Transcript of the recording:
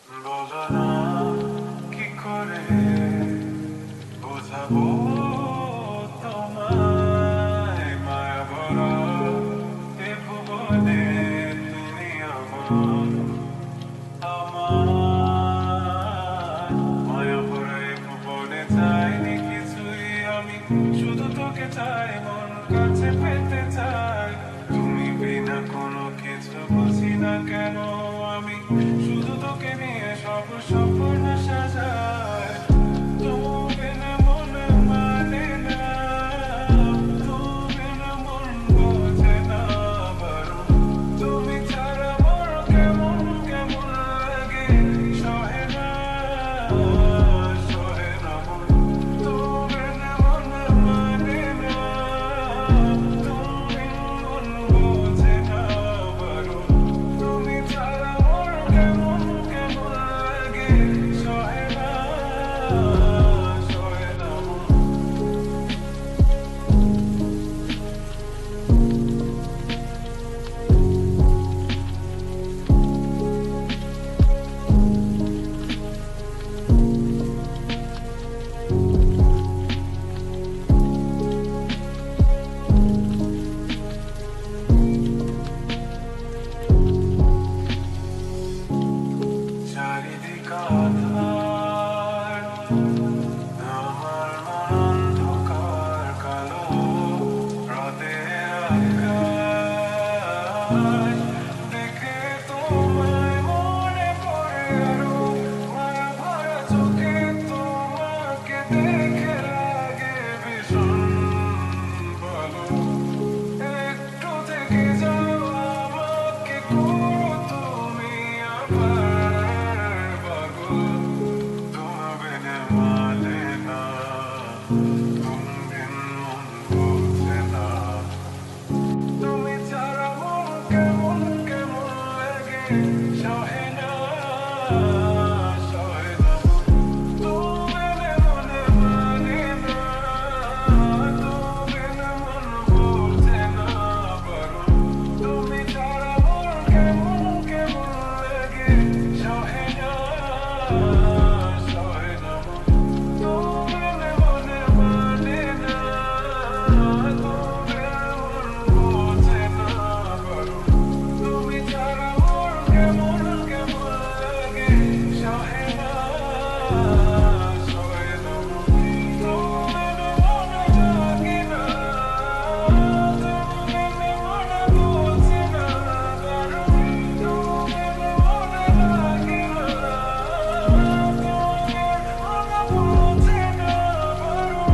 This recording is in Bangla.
বলো না কি করে বোঝাবো তোমায় মায়া ভরা এ ভুবনে তুমি আমার আমার মায়া ভরা এ ভুবনে চাইনি কিছুই আমি শুধু তোকে চাই মন কাছে পেতে চাই তুমি বিনা কোনো কিছু বুঝি না কেন আমি শুধু তোকে নিয়ে সব স্বপ্ন সাজাই তুমি না মনে মানে না তুমি না মন বোঝে না বারো তুমি ছাড়া মোর কেমন কেমন লাগে সহে না সহে না মন তুমি না মনে মানে না তুমি মন বোঝে না বারো তুমি ছাড়া মোর কেমন কেমন লাগে সহে না সহে না মন চারিদিক আঁধার আমার মন অন্ধকার কালো রাতের আকাশ দেখে তোমায় মনে পড়ে আরো মায়া ভরা চোখে তোমাকে দেখে লাগে ভীষণ ভালো একটু থেকে যাও আমাকে করো তুমি আবার পাগল তুমি বিনে মানে না তুমি বিন মন বোঝে না তুমি ছাড়া মন কেমন কেমন লাগে সহে না সহে না তুমি বিনে মনে মানে না তুমি বিনে মন বোঝে না বারো তুমি ছাড়া মন কেমন কেমন লাগে সহে না সহে না তুমি বিনে মনে মানে না তুমি বিনে মন বোঝে না বারো তুমি ছাড়া মন কেমন কেমন লাগে সহে না সহে না তুমি বিনে মনে লাগে না তুমি বিনে মনে বোঝে না বারো তুমি বিনে মনে লাগে না তুমি মনে বোঝে না বারো